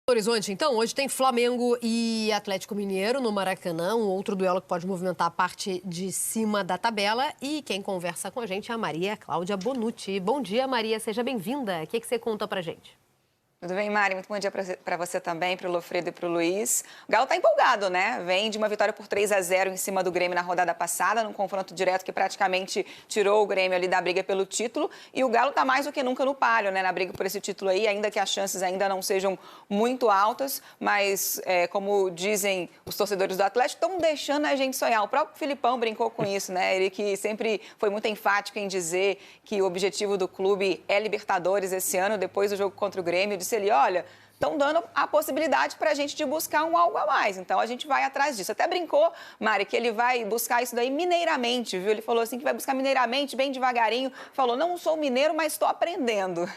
Horizonte, então, hoje tem Flamengo e Atlético Mineiro no Maracanã, um outro duelo que pode movimentar a parte de cima da tabela. E quem conversa com a gente é a Maria Cláudia Bonucci. Bom dia, Maria, seja bem-vinda. O que você conta pra gente? Tudo bem, Mari? Muito bom dia para você também, para o Lofredo e para o Luiz. O Galo está empolgado, né? Vem de uma vitória por 3-0 em cima do Grêmio na rodada passada, num confronto direto que praticamente tirou o Grêmio ali da briga pelo título. E o Galo está mais do que nunca no páreo, né? Na briga por esse título aí, ainda que as chances ainda não sejam muito altas. Mas, como dizem os torcedores do Atlético, estão deixando a gente sonhar. O próprio Filipão brincou com isso, né? Ele que sempre foi muito enfático em dizer que o objetivo do clube é Libertadores esse ano, depois do jogo contra o Grêmio. Ele, olha, estão dando a possibilidade para a gente de buscar um algo a mais. Então, a gente vai atrás disso. Até brincou, Mari, que ele vai buscar isso daí mineiramente, viu? Ele falou assim que vai buscar mineiramente, bem devagarinho. Falou, não sou mineiro, mas estou aprendendo.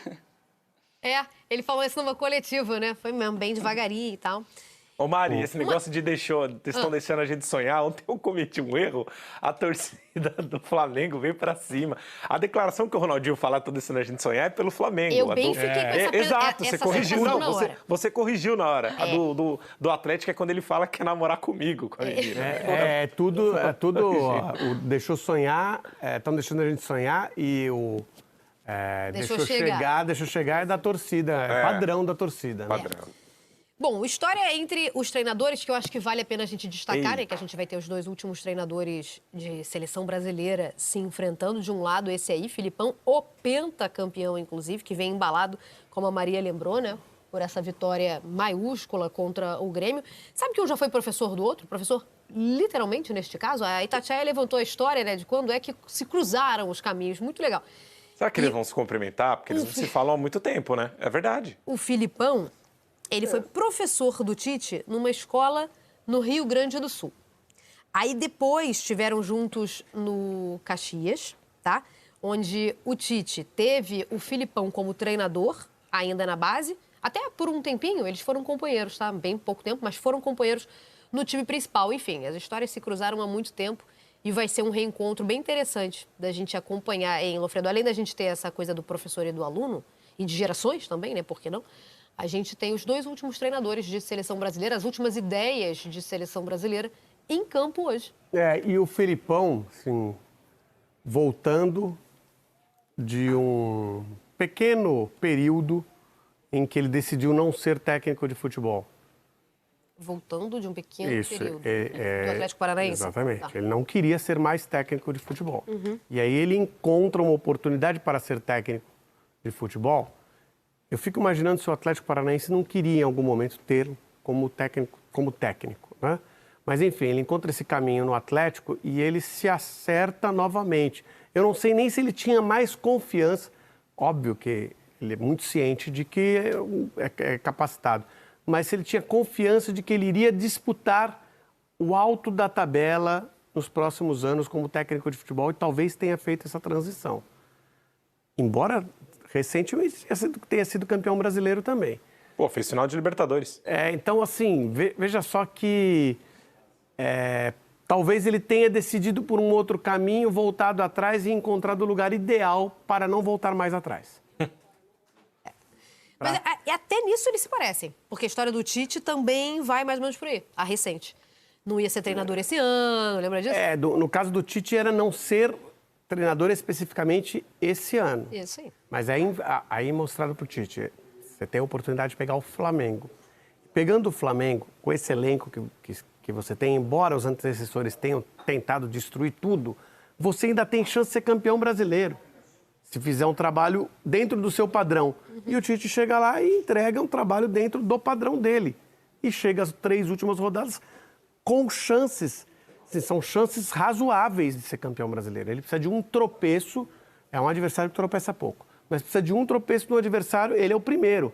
Ele falou isso numa coletiva, né? Foi mesmo, bem devagarinho e tal. Ô Mari, esse negócio de estão deixando a gente sonhar, ontem eu cometi um erro, a torcida do Flamengo veio pra cima. A declaração que o Ronaldinho fala, tô deixando a gente sonhar, é pelo Flamengo. Eu bem fiquei com essa Exato, você corrigiu. Não, você corrigiu na hora. É. A do Atlético é quando ele fala que quer namorar comigo. Tudo deixou sonhar, estão deixando a gente sonhar e o... deixou chegar é da torcida, é padrão da torcida. Padrão. Bom, história entre os treinadores que eu acho que vale a pena a gente destacar, né? Que a gente vai ter os dois últimos treinadores de seleção brasileira se enfrentando. De um lado, esse aí, Filipão, o pentacampeão, inclusive, que vem embalado, como a Maria lembrou, né? Por essa vitória maiúscula contra o Grêmio. Sabe que um já foi professor do outro? Professor, literalmente, neste caso. A Itatiaia levantou a história, né? De quando é que se cruzaram os caminhos. Muito legal. Será que eles vão se cumprimentar? Porque eles não se falam há muito tempo, né? É verdade. O Filipão... Ele foi professor do Tite numa escola no Rio Grande do Sul. Aí depois estiveram juntos no Caxias, tá? Onde o Tite teve o Filipão como treinador, ainda na base. Até por um tempinho, eles foram companheiros, tá? Bem pouco tempo, mas foram companheiros no time principal. Enfim, as histórias se cruzaram há muito tempo e vai ser um reencontro bem interessante da gente acompanhar em Lofredo. Além da gente ter essa coisa do professor e do aluno, e de gerações também, né? Por que não? A gente tem os dois últimos treinadores de seleção brasileira, as últimas ideias de seleção brasileira em campo hoje. E o Filipão, assim, voltando de um pequeno período em que ele decidiu não ser técnico de futebol. Voltando de um pequeno período do Atlético Paranaense. Exatamente. Tá. Ele não queria ser mais técnico de futebol. E aí ele encontra uma oportunidade para ser técnico de futebol. Eu fico imaginando se o Atlético Paranaense não queria em algum momento ter como técnico, né? Mas enfim, ele encontra esse caminho no Atlético e ele se acerta novamente. Eu não sei nem se ele tinha mais confiança, óbvio que ele é muito ciente de que é capacitado, mas se ele tinha confiança de que ele iria disputar o alto da tabela nos próximos anos como técnico de futebol e talvez tenha feito essa transição. Embora recentemente tenha sido campeão brasileiro também. Pô, fez final de Libertadores. Então, assim, veja só que talvez ele tenha decidido por um outro caminho, voltado atrás e encontrado o lugar ideal para não voltar mais atrás. Mas até nisso eles se parecem, porque a história do Tite também vai mais ou menos por aí, a recente. Não ia ser treinador esse ano, lembra disso? No caso do Tite era não ser treinador especificamente esse ano. Isso aí. Mas aí mostrado para o Tite, você tem a oportunidade de pegar o Flamengo. Pegando o Flamengo, com esse elenco que você tem, embora os antecessores tenham tentado destruir tudo, você ainda tem chance de ser campeão brasileiro, se fizer um trabalho dentro do seu padrão. E o Tite chega lá e entrega um trabalho dentro do padrão dele. E chega às 3 últimas rodadas com chances. São chances razoáveis de ser campeão brasileiro. Ele precisa de um tropeço, é um adversário que tropeça pouco, mas precisa de um tropeço no adversário, ele é o primeiro.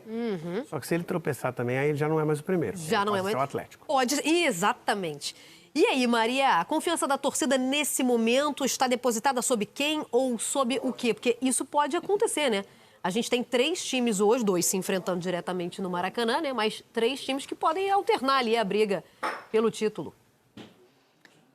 Só que se ele tropeçar também, aí ele já não é mais o primeiro. Já não é mais o Atlético. Pode, exatamente. E aí, Maria, a confiança da torcida nesse momento está depositada sob quem ou sob o quê? Porque isso pode acontecer, né? A gente tem 3 times hoje, 2 se enfrentando diretamente no Maracanã, né? Mas 3 times que podem alternar ali a briga pelo título.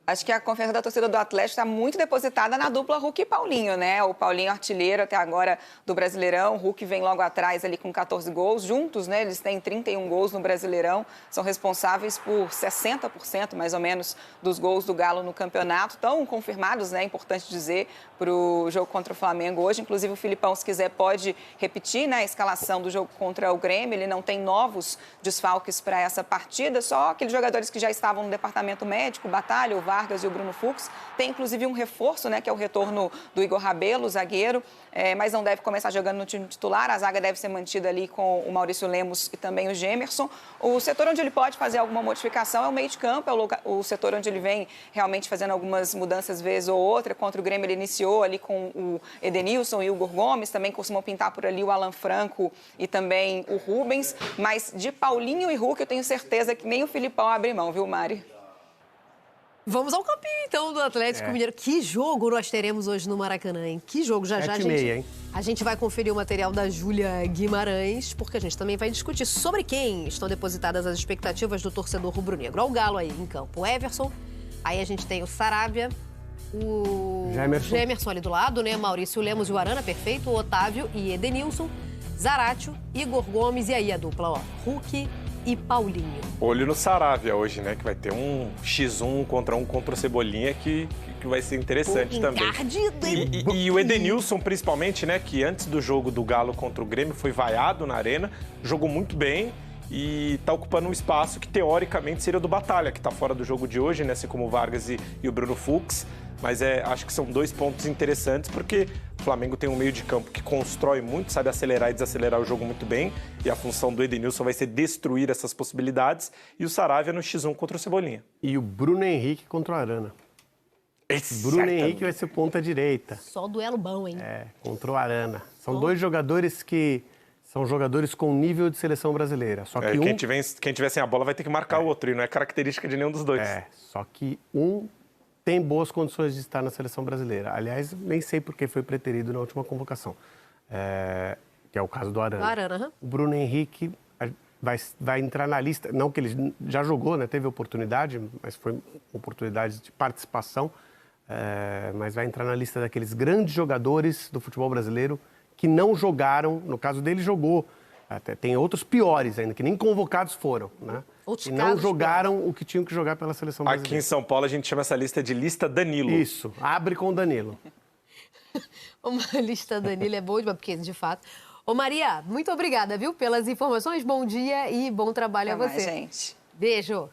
Acho que a confiança da torcida do Atlético está muito depositada na dupla Hulk e Paulinho, né? O Paulinho artilheiro até agora do Brasileirão, o Hulk vem logo atrás ali com 14 gols. Juntos, né? Eles têm 31 gols no Brasileirão, são responsáveis por 60% mais ou menos dos gols do Galo no campeonato. Estão confirmados, né? Importante dizer, para o jogo contra o Flamengo hoje. Inclusive o Filipão, se quiser, pode repetir, né, a escalação do jogo contra o Grêmio. Ele não tem novos desfalques para essa partida, só aqueles jogadores que já estavam no departamento médico, Batalha, o Vargas e o Bruno Fux. Tem, inclusive, um reforço, né, que é o retorno do Igor Rabelo, zagueiro, mas não deve começar jogando no time titular. A zaga deve ser mantida ali com o Maurício Lemos e também o Gemerson. O setor onde ele pode fazer alguma modificação é o meio de campo, é o setor onde ele vem realmente fazendo algumas mudanças vez ou outra. Contra o Grêmio ele iniciou ali com o Edenilson e o Igor Gomes, também costumam pintar por ali o Alan Franco e também o Rubens. Mas de Paulinho e Hulk eu tenho certeza que nem o Filipão abre mão, viu, Mari? Vamos ao campinho, então, do Atlético Mineiro. Que jogo nós teremos hoje no Maracanã, hein? Que jogo. Já a gente vai conferir o material da Júlia Guimarães, porque a gente também vai discutir sobre quem estão depositadas as expectativas do torcedor rubro-negro. Olha o Galo aí em campo. O Everson, aí a gente tem o Sarabia, o Gemerson ali do lado, né? Maurício Lemos e o Arana, perfeito. O Otávio e Edenilson, Zaratio, Igor Gomes e aí a dupla, ó. Hulk e Paulinho. Olho no Saravia hoje, né? Que vai ter um X1 contra o Cebolinha que vai ser interessante também. E o Edenilson, principalmente, né? Que antes do jogo do Galo contra o Grêmio foi vaiado na arena, jogou muito bem e tá ocupando um espaço que teoricamente seria do Batalha, que tá fora do jogo de hoje, né? Assim como o Vargas e o Bruno Fux. Mas acho que são dois pontos interessantes, porque o Flamengo tem um meio de campo que constrói muito, sabe acelerar e desacelerar o jogo muito bem, e a função do Edenilson vai ser destruir essas possibilidades, e o Saravia no X1 contra o Cebolinha. E o Bruno Henrique contra o Arana. Bruno Henrique vai ser ponta direita. Só duelo bom, hein? Contra o Arana. São dois jogadores que são jogadores com nível de seleção brasileira. Só que quem tiver sem a bola vai ter que marcar o outro, e não é característica de nenhum dos dois. Só que um tem boas condições de estar na seleção brasileira. Aliás, nem sei por que foi preterido na última convocação, que é o caso do Arana. O Bruno Henrique vai entrar na lista, não que ele já jogou, né? Teve oportunidade, mas foi oportunidade de participação, mas vai entrar na lista daqueles grandes jogadores do futebol brasileiro que não jogaram, no caso dele jogou, até tem outros piores ainda, que nem convocados foram, né? E não jogaram o que tinham que jogar pela seleção brasileira. Aqui em São Paulo a gente chama essa lista de lista Danilo. Isso, abre com o Danilo. Uma lista Danilo é boa, porque de fato... Ô Maria, muito obrigada, viu, pelas informações. Bom dia e bom trabalho a você. Gente. Beijo.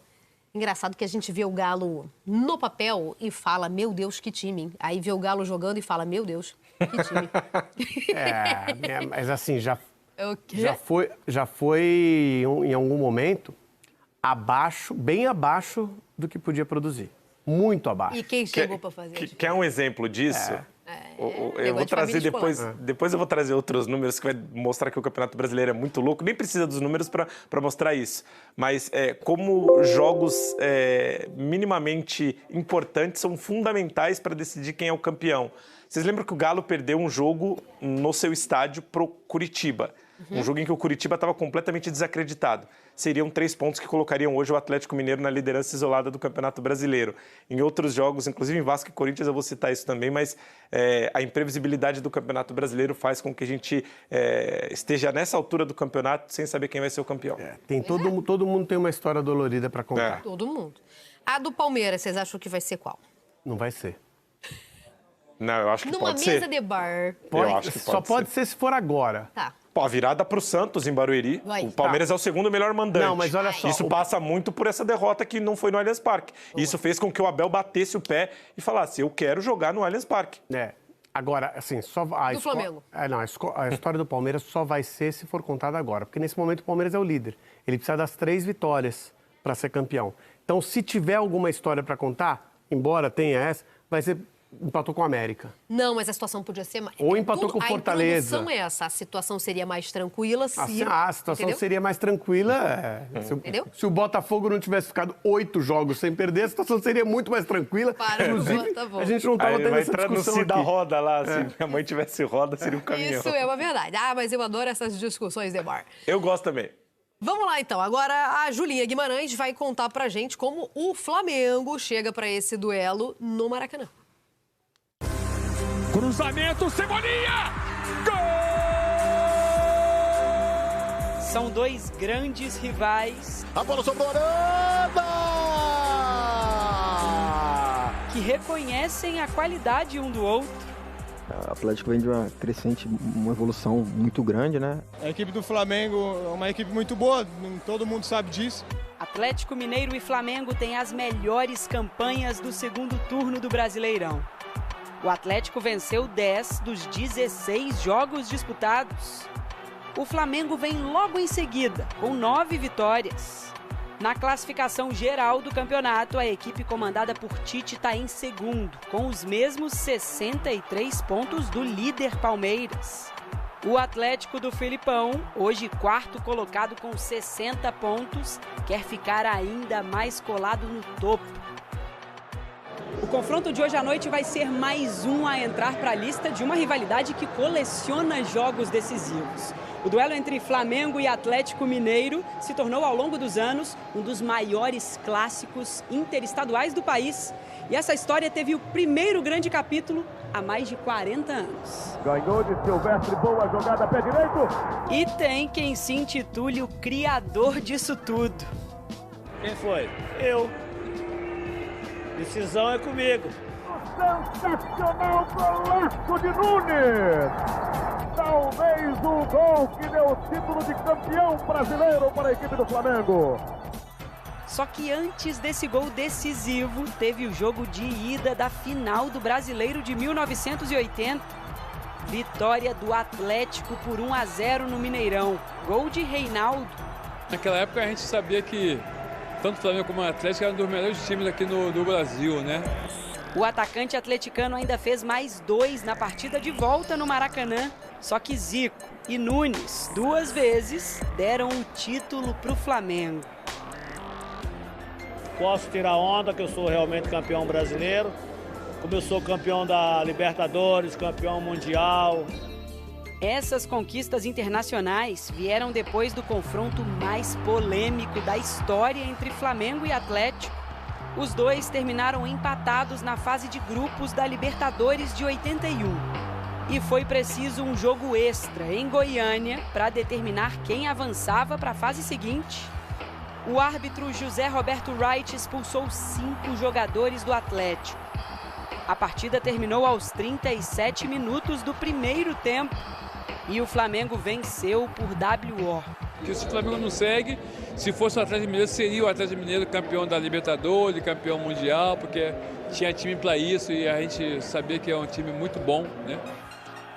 Engraçado que a gente vê o Galo no papel e fala, meu Deus, que time, hein? Aí vê o Galo jogando e fala, meu Deus, que time. Mas assim, já foi em algum momento bem abaixo do que podia produzir. Muito abaixo. E quem chegou para fazer? Quer um exemplo disso? Eu vou trazer depois eu vou trazer outros números que vai mostrar que o Campeonato Brasileiro é muito louco. Nem precisa dos números para mostrar isso. Mas como jogos minimamente importantes são fundamentais para decidir quem é o campeão. Vocês lembram que o Galo perdeu um jogo no seu estádio pro Curitiba? Um jogo em que o Curitiba estava completamente desacreditado. Seriam 3 pontos que colocariam hoje o Atlético Mineiro na liderança isolada do Campeonato Brasileiro. Em outros jogos, inclusive em Vasco e Corinthians, eu vou citar isso também, mas a imprevisibilidade do Campeonato Brasileiro faz com que a gente esteja nessa altura do campeonato sem saber quem vai ser o campeão. Todo mundo tem uma história dolorida para contar. Todo mundo. A do Palmeiras, vocês acham que vai ser qual? Não vai ser. Não, eu acho que pode ser. Numa mesa de bar. Eu acho que só pode ser se for agora. Tá. Pô, a virada pro Santos em Barueri. O Palmeiras é o segundo melhor mandante. Não, mas olha só. Isso passa muito por essa derrota que não foi no Allianz Parque. Isso fez com que o Abel batesse o pé e falasse, eu quero jogar no Allianz Parque. Agora, assim, só do Flamengo. A história do Palmeiras só vai ser se for contada agora. Porque nesse momento o Palmeiras é o líder. Ele precisa das 3 vitórias para ser campeão. Então, se tiver alguma história para contar, embora tenha essa, vai ser... Empatou com o América. Não, mas a situação podia ser... Ou empatou com o Fortaleza. A introdução é essa. A situação seria mais tranquila se... A situação seria mais tranquila... Se o Botafogo não tivesse ficado 8 jogos sem perder, a situação seria muito mais tranquila. Inclusive, a gente não estava tendo essa discussão aqui. Da roda lá, se minha mãe tivesse roda, seria um caminhão. Isso é uma verdade. Mas eu adoro essas discussões de bar. Eu gosto também. Vamos lá, então. Agora a Julinha Guimarães vai contar pra gente como o Flamengo chega pra esse duelo no Maracanã. Cruzamento, Cebolinha! Gol! São dois grandes rivais. A bola sobrou, Arana! Que reconhecem a qualidade um do outro. O Atlético vem de uma crescente, uma evolução muito grande, né? A equipe do Flamengo é uma equipe muito boa, todo mundo sabe disso. Atlético Mineiro e Flamengo têm as melhores campanhas do segundo turno do Brasileirão. O Atlético venceu 10 dos 16 jogos disputados. O Flamengo vem logo em seguida, com 9 vitórias. Na classificação geral do campeonato, a equipe comandada por Tite está em segundo, com os mesmos 63 pontos do líder Palmeiras. O Atlético do Felipão, hoje quarto colocado com 60 pontos, quer ficar ainda mais colado no topo. O confronto de hoje à noite vai ser mais um a entrar para a lista de uma rivalidade que coleciona jogos decisivos. O duelo entre Flamengo e Atlético Mineiro se tornou, ao longo dos anos, um dos maiores clássicos interestaduais do país. E essa história teve o primeiro grande capítulo há mais de 40 anos. Ganhou de Silvestre, boa jogada, pé direito. E tem quem se intitule o criador disso tudo. Quem foi? Eu. Decisão é comigo. Sensacional golaço de Nunes! Talvez o gol que deu o título de campeão brasileiro para a equipe do Flamengo. Só que antes desse gol decisivo, teve o jogo de ida da final do Brasileiro de 1980. Vitória do Atlético por 1-0 no Mineirão. Gol de Reinaldo. Naquela época a gente sabia que tanto o Flamengo como o Atlético eram um dos melhores times aqui no Brasil, né? O atacante atleticano ainda fez mais 2 na partida de volta no Maracanã. Só que Zico e Nunes, 2 vezes, deram o título para o Flamengo. Posso tirar onda que eu sou realmente campeão brasileiro. Como eu sou campeão da Libertadores, campeão mundial. Essas conquistas internacionais vieram depois do confronto mais polêmico da história entre Flamengo e Atlético. Os dois terminaram empatados na fase de grupos da Libertadores de 81. E foi preciso um jogo extra em Goiânia para determinar quem avançava para a fase seguinte. O árbitro José Roberto Wright expulsou 5 jogadores do Atlético. A partida terminou aos 37 minutos do primeiro tempo. E o Flamengo venceu por WO. Porque se o Flamengo não segue, se fosse o Atlético Mineiro, seria o Atlético Mineiro campeão da Libertadores, campeão mundial, porque tinha time para isso e a gente sabia que é um time muito bom, né?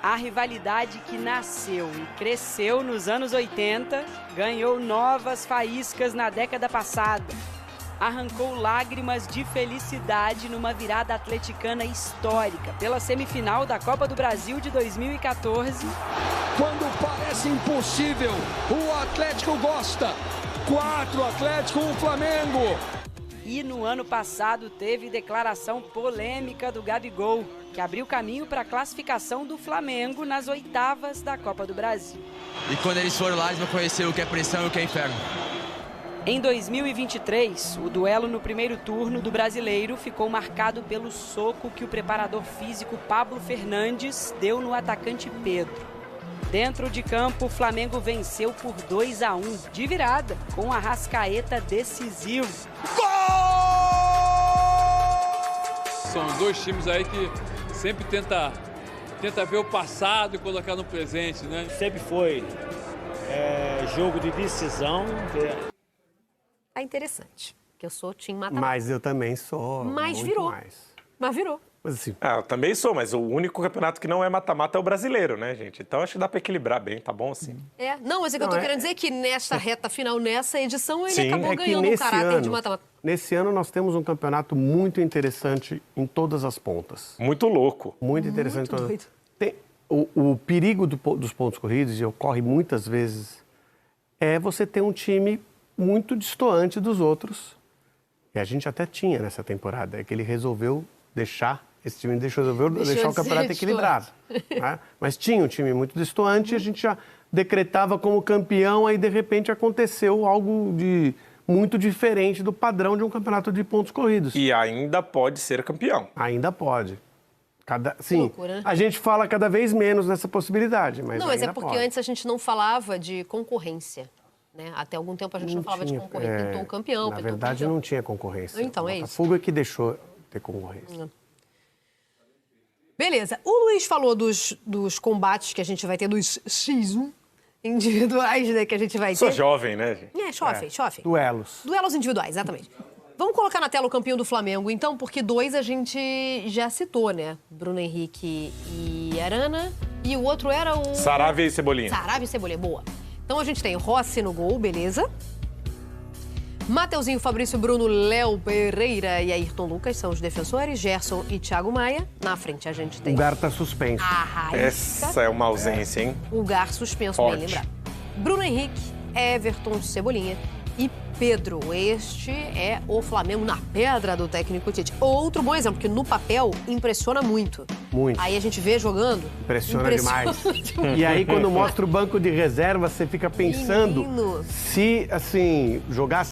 A rivalidade que nasceu e cresceu nos anos 80 ganhou novas faíscas na década passada. Arrancou lágrimas de felicidade numa virada atleticana histórica pela semifinal da Copa do Brasil de 2014. Quando parece impossível, o Atlético gosta. 4 Atlético, 1 Flamengo. E no ano passado teve declaração polêmica do Gabigol, que abriu caminho para a classificação do Flamengo nas oitavas da Copa do Brasil. E quando eles foram lá, eles vão conhecer o que é pressão e o que é inferno. Em 2023, o duelo no primeiro turno do Brasileiro ficou marcado pelo soco que o preparador físico Pablo Fernandes deu no atacante Pedro. Dentro de campo, o Flamengo venceu por 2-1, de virada, com o Arrascaeta decisivo. Gol! São 2 times aí que sempre tenta ver o passado e colocar no presente, né? Sempre foi jogo de decisão. É interessante, que eu sou time mata-mata. Mas eu também sou. Mas muito virou. Mais. Mas virou. Mas assim, Eu também sou, mas o único campeonato que não é mata-mata é o brasileiro, né, gente? Então acho que dá pra equilibrar bem, tá bom assim? Não, mas é que eu tô querendo dizer que nesta reta final, nessa edição, ele acabou é que ganhando um caráter de mata-mata. Nesse ano nós temos um campeonato muito interessante em todas as pontas. Muito louco. Muito interessante. Muito doido. Tem, o perigo dos pontos corridos, e ocorre muitas vezes, é você ter um time muito destoante dos outros. E a gente até tinha nessa temporada, é que ele resolveu deixar, esse time resolveu deixar o campeonato equilibrado. Né? Mas tinha um time muito destoante e a gente já decretava como campeão, aí de repente aconteceu algo muito diferente do padrão de um campeonato de pontos corridos. E ainda pode ser campeão. Ainda pode. Sim, loucura, né? A gente fala cada vez menos nessa possibilidade, mas não, mas ainda é porque pode. antes a gente não falava de concorrência, né? Até algum tempo a gente não falava de concorrência. Pintou o campeão, Na verdade, não tinha concorrência. Então, é isso. O Botafogo é que deixou ter concorrência. Beleza. O Luiz falou dos combates que a gente vai ter, dos X1 individuais, né, que a gente vai ter. Sou jovem, né, gente? Chofem. Duelos. Duelos individuais, exatamente. Vamos colocar na tela o campeão do Flamengo, então, porque 2 a gente já citou, né? Bruno Henrique e Arana. E o outro era o... Saravia e Cebolinha. Saravia e Cebolinha, boa. Então a gente tem Rossi no gol, beleza. Mateuzinho, Fabrício, Bruno, Léo Pereira e Ayrton Lucas são os defensores. Gerson e Thiago Maia. Na frente a gente tem... O Gar tá suspenso. Essa é uma ausência, hein? O Gar suspenso, Forte. bem lembrado. Bruno Henrique, Everton, Cebolinha e Pedro. Este é o Flamengo na pedra do técnico Tite. Outro bom exemplo, que no papel impressiona muito. Muito. Aí a gente vê jogando... Impressiona demais. E aí, quando mostra o banco de reserva, você fica pensando se, assim, jogar